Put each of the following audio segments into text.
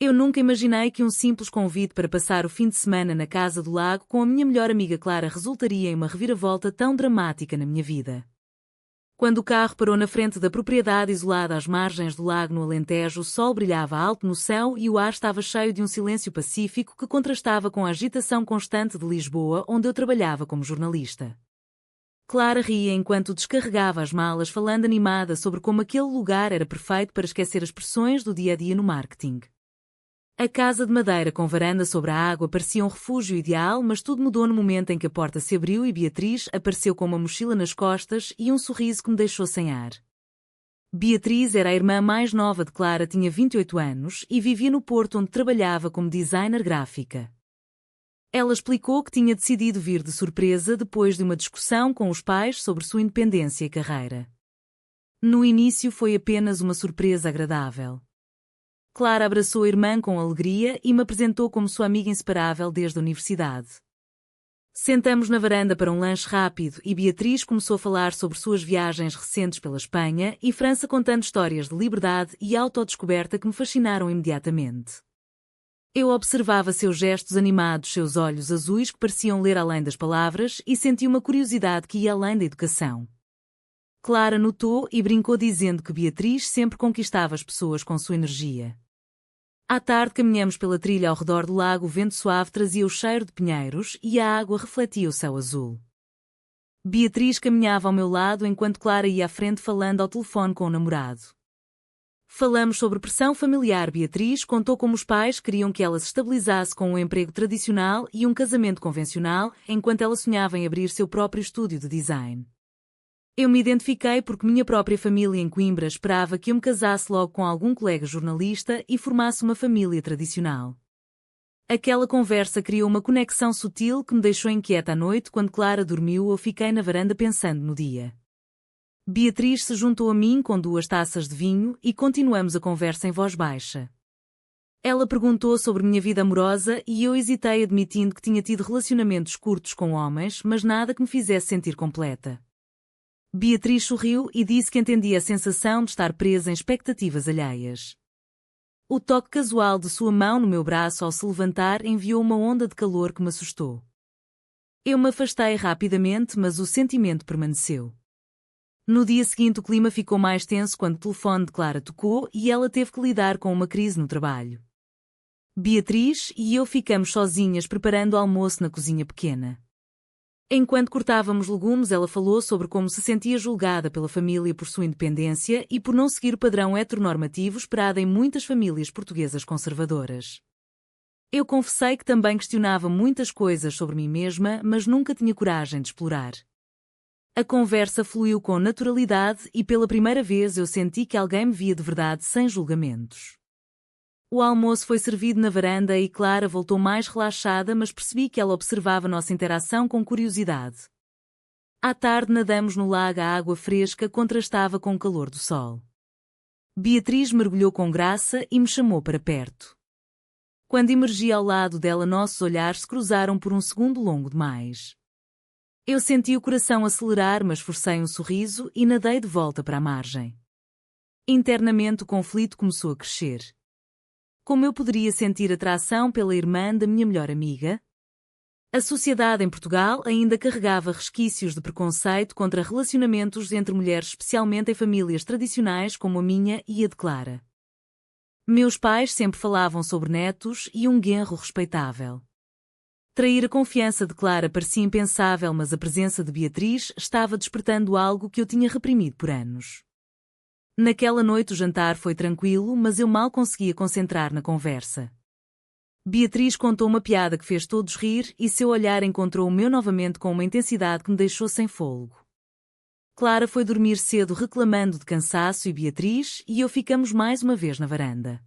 Eu nunca imaginei que um simples convite para passar o fim de semana na casa do lago com a minha melhor amiga Clara resultaria em uma reviravolta tão dramática na minha vida. Quando o carro parou na frente da propriedade isolada às margens do lago no Alentejo, o sol brilhava alto no céu e o ar estava cheio de um silêncio pacífico que contrastava com a agitação constante de Lisboa, onde eu trabalhava como jornalista. Clara ria enquanto descarregava as malas, falando animada sobre como aquele lugar era perfeito para esquecer as pressões do dia-a-dia no marketing. A casa de madeira com varanda sobre a água parecia um refúgio ideal, mas tudo mudou no momento em que a porta se abriu e Beatriz apareceu com uma mochila nas costas e um sorriso que me deixou sem ar. Beatriz era a irmã mais nova de Clara, tinha 28 anos e vivia no Porto, onde trabalhava como designer gráfica. Ela explicou que tinha decidido vir de surpresa depois de uma discussão com os pais sobre sua independência e carreira. No início foi apenas uma surpresa agradável. Clara abraçou a irmã com alegria e me apresentou como sua amiga inseparável desde a universidade. Sentamos na varanda para um lanche rápido e Beatriz começou a falar sobre suas viagens recentes pela Espanha e França, contando histórias de liberdade e autodescoberta que me fascinaram imediatamente. Eu observava seus gestos animados, seus olhos azuis que pareciam ler além das palavras, e senti uma curiosidade que ia além da educação. Clara notou e brincou dizendo que Beatriz sempre conquistava as pessoas com sua energia. À tarde caminhamos pela trilha ao redor do lago, o vento suave trazia o cheiro de pinheiros e a água refletia o céu azul. Beatriz caminhava ao meu lado enquanto Clara ia à frente falando ao telefone com o namorado. Falamos sobre pressão familiar. Beatriz contou como os pais queriam que ela se estabilizasse com um emprego tradicional e um casamento convencional, enquanto ela sonhava em abrir seu próprio estúdio de design. Eu me identifiquei porque minha própria família em Coimbra esperava que eu me casasse logo com algum colega jornalista e formasse uma família tradicional. Aquela conversa criou uma conexão sutil que me deixou inquieta à noite. Quando Clara dormiu, eu fiquei na varanda pensando no dia. Beatriz se juntou a mim com 2 taças de vinho e continuamos a conversa em voz baixa. Ela perguntou sobre minha vida amorosa e eu hesitei, admitindo que tinha tido relacionamentos curtos com homens, mas nada que me fizesse sentir completa. Beatriz sorriu e disse que entendia a sensação de estar presa em expectativas alheias. O toque casual de sua mão no meu braço ao se levantar enviou uma onda de calor que me assustou. Eu me afastei rapidamente, mas o sentimento permaneceu. No dia seguinte o clima ficou mais tenso quando o telefone de Clara tocou e ela teve que lidar com uma crise no trabalho. Beatriz e eu ficamos sozinhas preparando o almoço na cozinha pequena. Enquanto cortávamos legumes, ela falou sobre como se sentia julgada pela família por sua independência e por não seguir o padrão heteronormativo esperado em muitas famílias portuguesas conservadoras. Eu confessei que também questionava muitas coisas sobre mim mesma, mas nunca tinha coragem de explorar. A conversa fluiu com naturalidade e pela primeira vez eu senti que alguém me via de verdade sem julgamentos. O almoço foi servido na varanda e Clara voltou mais relaxada, mas percebi que ela observava nossa interação com curiosidade. À tarde nadamos no lago, a água fresca contrastava com o calor do sol. Beatriz mergulhou com graça e me chamou para perto. Quando emergi ao lado dela, nossos olhares se cruzaram por um segundo longo demais. Eu senti o coração acelerar, mas forcei um sorriso e nadei de volta para a margem. Internamente o conflito começou a crescer. Como eu poderia sentir atração pela irmã da minha melhor amiga? A sociedade em Portugal ainda carregava resquícios de preconceito contra relacionamentos entre mulheres, especialmente em famílias tradicionais como a minha e a de Clara. Meus pais sempre falavam sobre netos e um genro respeitável. Trair a confiança de Clara parecia impensável, mas a presença de Beatriz estava despertando algo que eu tinha reprimido por anos. Naquela noite o jantar foi tranquilo, mas eu mal conseguia concentrar na conversa. Beatriz contou uma piada que fez todos rir e seu olhar encontrou o meu novamente com uma intensidade que me deixou sem fôlego. Clara foi dormir cedo reclamando de cansaço e Beatriz e eu ficamos mais uma vez na varanda.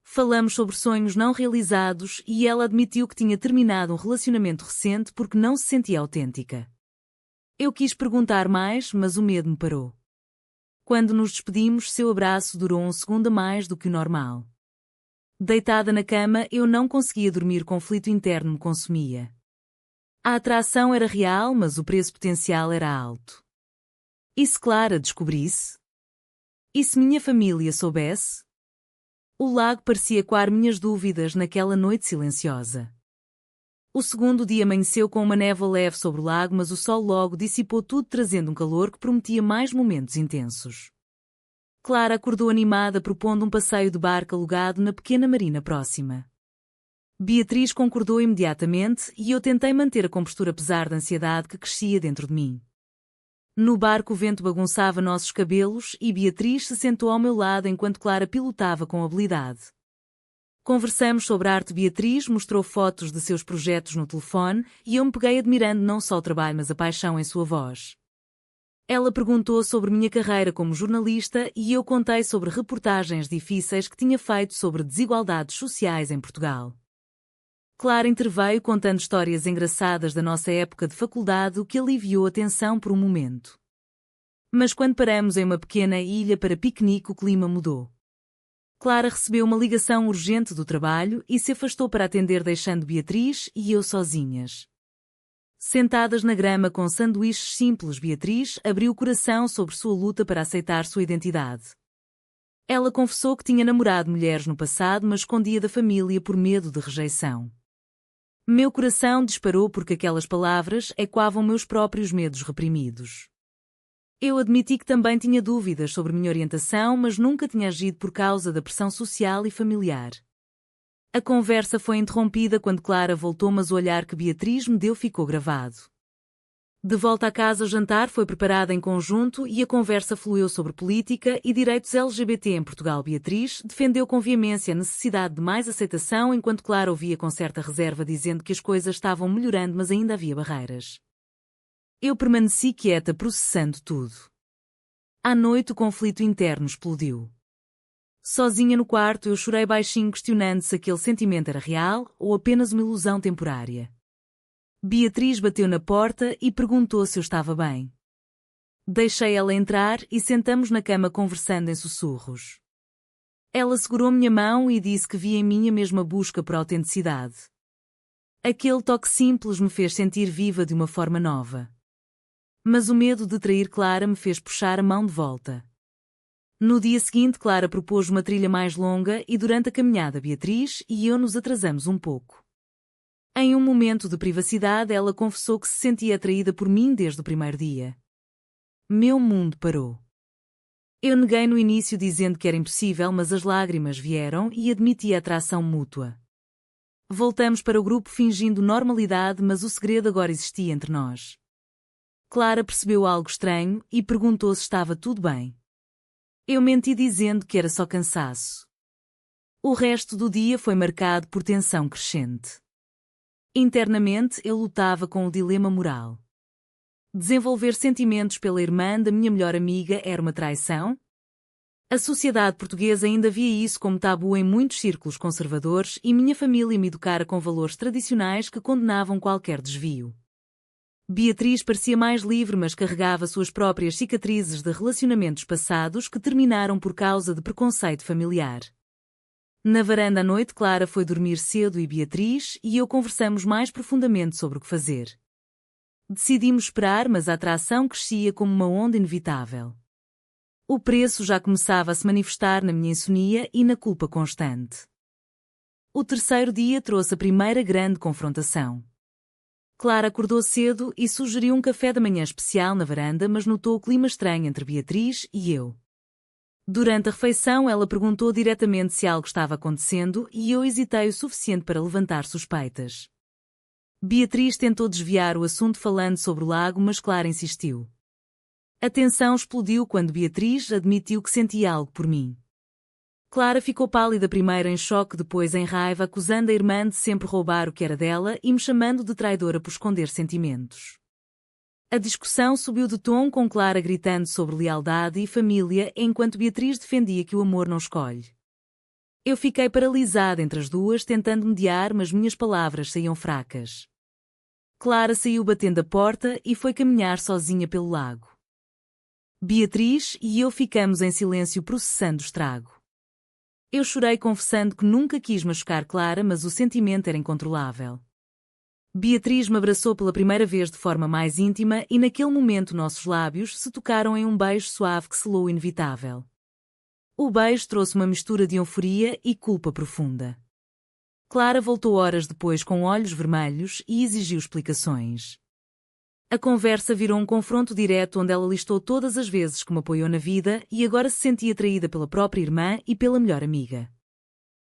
Falamos sobre sonhos não realizados e ela admitiu que tinha terminado um relacionamento recente porque não se sentia autêntica. Eu quis perguntar mais, mas o medo me parou. Quando nos despedimos, seu abraço durou um segundo a mais do que o normal. Deitada na cama, eu não conseguia dormir, conflito interno me consumia. A atração era real, mas o preço potencial era alto. E se Clara descobrisse? E se minha família soubesse? O lago parecia ecoar minhas dúvidas naquela noite silenciosa. O segundo dia amanheceu com uma névoa leve sobre o lago, mas o sol logo dissipou tudo, trazendo um calor que prometia mais momentos intensos. Clara acordou animada, propondo um passeio de barco alugado na pequena marina próxima. Beatriz concordou imediatamente e eu tentei manter a compostura apesar da ansiedade que crescia dentro de mim. No barco o vento bagunçava nossos cabelos e Beatriz se sentou ao meu lado enquanto Clara pilotava com habilidade. Conversamos sobre a arte. Beatriz mostrou fotos de seus projetos no telefone e eu me peguei admirando não só o trabalho mas a paixão em sua voz. Ela perguntou sobre minha carreira como jornalista e eu contei sobre reportagens difíceis que tinha feito sobre desigualdades sociais em Portugal. Clara interveio contando histórias engraçadas da nossa época de faculdade, o que aliviou a tensão por um momento. Mas quando paramos em uma pequena ilha para piquenique, o clima mudou. Clara recebeu uma ligação urgente do trabalho e se afastou para atender, deixando Beatriz e eu sozinhas. Sentadas na grama com sanduíches simples, Beatriz abriu o coração sobre sua luta para aceitar sua identidade. Ela confessou que tinha namorado mulheres no passado, mas escondia da família por medo de rejeição. Meu coração disparou porque aquelas palavras ecoavam meus próprios medos reprimidos. Eu admiti que também tinha dúvidas sobre minha orientação, mas nunca tinha agido por causa da pressão social e familiar. A conversa foi interrompida quando Clara voltou, mas o olhar que Beatriz me deu ficou gravado. De volta à casa, o jantar foi preparado em conjunto e a conversa fluiu sobre política e direitos LGBT em Portugal. Beatriz defendeu com veemência a necessidade de mais aceitação, enquanto Clara ouvia com certa reserva, dizendo que as coisas estavam melhorando, mas ainda havia barreiras. Eu permaneci quieta, processando tudo. À noite o conflito interno explodiu. Sozinha no quarto eu chorei baixinho, questionando se aquele sentimento era real ou apenas uma ilusão temporária. Beatriz bateu na porta e perguntou se eu estava bem. Deixei ela entrar e sentamos na cama conversando em sussurros. Ela segurou minha mão e disse que via em mim a mesma busca por autenticidade. Aquele toque simples me fez sentir viva de uma forma nova. Mas o medo de trair Clara me fez puxar a mão de volta. No dia seguinte, Clara propôs uma trilha mais longa e durante a caminhada Beatriz e eu nos atrasamos um pouco. Em um momento de privacidade, ela confessou que se sentia atraída por mim desde o primeiro dia. Meu mundo parou. Eu neguei no início dizendo que era impossível, mas as lágrimas vieram e admiti a atração mútua. Voltamos para o grupo fingindo normalidade, mas o segredo agora existia entre nós. Clara percebeu algo estranho e perguntou se estava tudo bem. Eu menti dizendo que era só cansaço. O resto do dia foi marcado por tensão crescente. Internamente eu lutava com o dilema moral. Desenvolver sentimentos pela irmã da minha melhor amiga era uma traição? A sociedade portuguesa ainda via isso como tabu em muitos círculos conservadores e minha família me educara com valores tradicionais que condenavam qualquer desvio. Beatriz parecia mais livre, mas carregava suas próprias cicatrizes de relacionamentos passados que terminaram por causa de preconceito familiar. Na varanda à noite, Clara foi dormir cedo e Beatriz e eu conversamos mais profundamente sobre o que fazer. Decidimos esperar, mas a atração crescia como uma onda inevitável. O preço já começava a se manifestar na minha insonia e na culpa constante. O terceiro dia trouxe a primeira grande confrontação. Clara acordou cedo e sugeriu um café da manhã especial na varanda, mas notou o clima estranho entre Beatriz e eu. Durante a refeição, ela perguntou diretamente se algo estava acontecendo e eu hesitei o suficiente para levantar suspeitas. Beatriz tentou desviar o assunto falando sobre o lago, mas Clara insistiu. A tensão explodiu quando Beatriz admitiu que sentia algo por mim. Clara ficou pálida, primeiro em choque, depois em raiva, acusando a irmã de sempre roubar o que era dela e me chamando de traidora por esconder sentimentos. A discussão subiu de tom, com Clara gritando sobre lealdade e família, enquanto Beatriz defendia que o amor não escolhe. Eu fiquei paralisada entre as duas, tentando mediar, mas minhas palavras saíam fracas. Clara saiu batendo a porta e foi caminhar sozinha pelo lago. Beatriz e eu ficamos em silêncio, processando o estrago. Eu chorei confessando que nunca quis machucar Clara, mas o sentimento era incontrolável. Beatriz me abraçou pela primeira vez de forma mais íntima e naquele momento nossos lábios se tocaram em um beijo suave que selou o inevitável. O beijo trouxe uma mistura de euforia e culpa profunda. Clara voltou horas depois com olhos vermelhos e exigiu explicações. A conversa virou um confronto direto onde ela listou todas as vezes que me apoiou na vida e agora se sentia traída pela própria irmã e pela melhor amiga.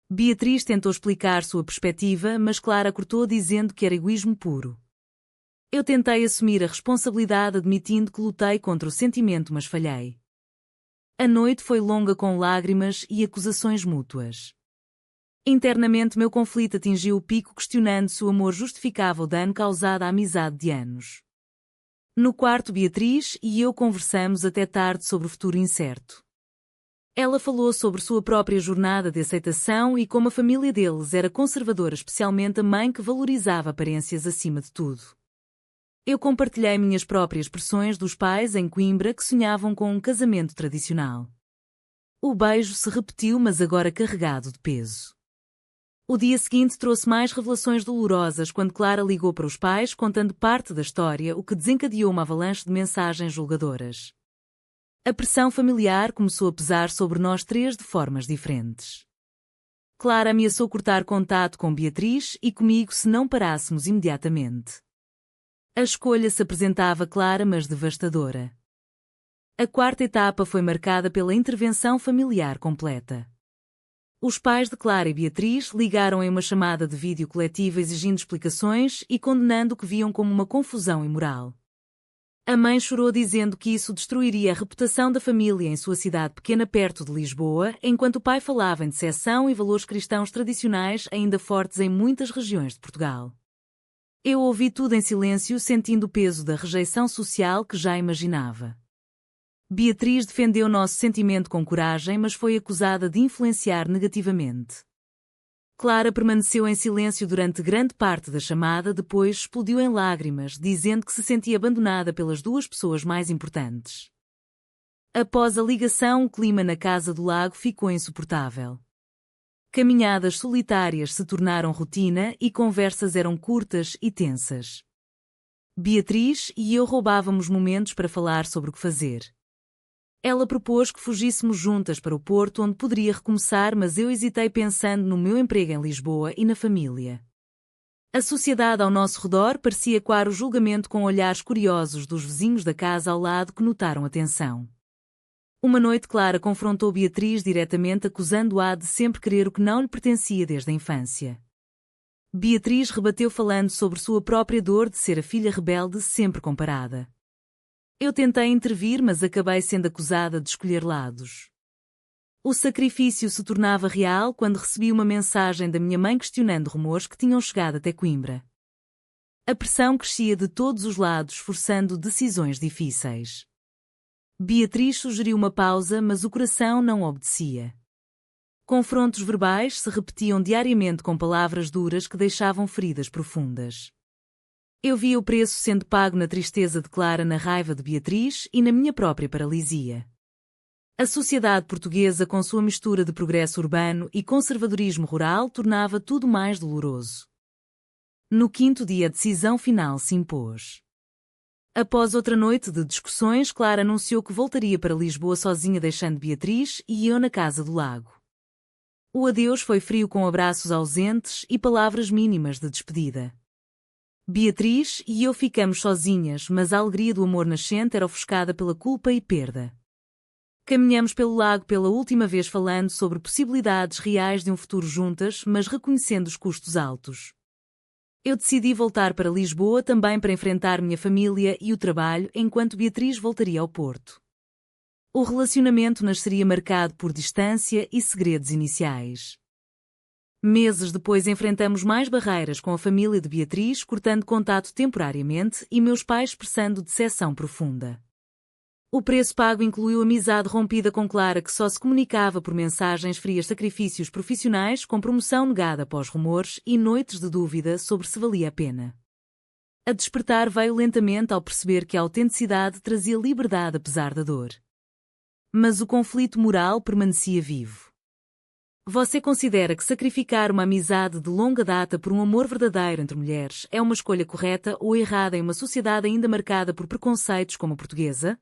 Beatriz tentou explicar sua perspectiva, mas Clara cortou dizendo que era egoísmo puro. Eu tentei assumir a responsabilidade admitindo que lutei contra o sentimento, mas falhei. A noite foi longa com lágrimas e acusações mútuas. Internamente meu conflito atingiu o pico questionando se o amor justificava o dano causado à amizade de anos. No quarto, Beatriz e eu conversamos até tarde sobre o futuro incerto. Ela falou sobre sua própria jornada de aceitação e como a família deles era conservadora, especialmente a mãe que valorizava aparências acima de tudo. Eu compartilhei minhas próprias pressões dos pais em Coimbra que sonhavam com um casamento tradicional. O beijo se repetiu, mas agora carregado de peso. O dia seguinte trouxe mais revelações dolorosas quando Clara ligou para os pais contando parte da história, o que desencadeou uma avalanche de mensagens julgadoras. A pressão familiar começou a pesar sobre nós três de formas diferentes. Clara ameaçou cortar contato com Beatriz e comigo se não parássemos imediatamente. A escolha se apresentava clara, mas devastadora. A quarta etapa foi marcada pela intervenção familiar completa. Os pais de Clara e Beatriz ligaram em uma chamada de vídeo coletiva exigindo explicações e condenando o que viam como uma confusão imoral. A mãe chorou dizendo que isso destruiria a reputação da família em sua cidade pequena perto de Lisboa, enquanto o pai falava em decepção e valores cristãos tradicionais ainda fortes em muitas regiões de Portugal. Eu ouvi tudo em silêncio, sentindo o peso da rejeição social que já imaginava. Beatriz defendeu nosso sentimento com coragem, mas foi acusada de influenciar negativamente. Clara permaneceu em silêncio durante grande parte da chamada, depois explodiu em lágrimas, dizendo que se sentia abandonada pelas duas pessoas mais importantes. Após a ligação, o clima na Casa do Lago ficou insuportável. Caminhadas solitárias se tornaram rotina e conversas eram curtas e tensas. Beatriz e eu roubávamos momentos para falar sobre o que fazer. Ela propôs que fugíssemos juntas para o Porto, onde poderia recomeçar, mas eu hesitei pensando no meu emprego em Lisboa e na família. A sociedade ao nosso redor parecia ecoar o julgamento com olhares curiosos dos vizinhos da casa ao lado que notaram a tensão. Uma noite Clara confrontou Beatriz diretamente, acusando-a de sempre querer o que não lhe pertencia desde a infância. Beatriz rebateu falando sobre sua própria dor de ser a filha rebelde sempre comparada. Eu tentei intervir, mas acabei sendo acusada de escolher lados. O sacrifício se tornava real quando recebi uma mensagem da minha mãe questionando rumores que tinham chegado até Coimbra. A pressão crescia de todos os lados, forçando decisões difíceis. Beatriz sugeriu uma pausa, mas o coração não obedecia. Confrontos verbais se repetiam diariamente com palavras duras que deixavam feridas profundas. Eu via o preço sendo pago na tristeza de Clara, na raiva de Beatriz e na minha própria paralisia. A sociedade portuguesa, com sua mistura de progresso urbano e conservadorismo rural, tornava tudo mais doloroso. No quinto dia, a decisão final se impôs. Após outra noite de discussões, Clara anunciou que voltaria para Lisboa sozinha, deixando Beatriz e eu na Casa do Lago. O adeus foi frio, com abraços ausentes e palavras mínimas de despedida. Beatriz e eu ficamos sozinhas, mas a alegria do amor nascente era ofuscada pela culpa e perda. Caminhamos pelo lago pela última vez, falando sobre possibilidades reais de um futuro juntas, mas reconhecendo os custos altos. Eu decidi voltar para Lisboa também para enfrentar minha família e o trabalho, enquanto Beatriz voltaria ao Porto. O relacionamento nasceria marcado por distância e segredos iniciais. Meses depois enfrentamos mais barreiras com a família de Beatriz, cortando contato temporariamente, e meus pais expressando decepção profunda. O preço pago incluiu amizade rompida com Clara, que só se comunicava por mensagens frias, sacrifícios profissionais com promoção negada após rumores e noites de dúvida sobre se valia a pena. A despertar veio lentamente ao perceber que a autenticidade trazia liberdade apesar da dor. Mas o conflito moral permanecia vivo. Você considera que sacrificar uma amizade de longa data por um amor verdadeiro entre mulheres é uma escolha correta ou errada em uma sociedade ainda marcada por preconceitos como a portuguesa?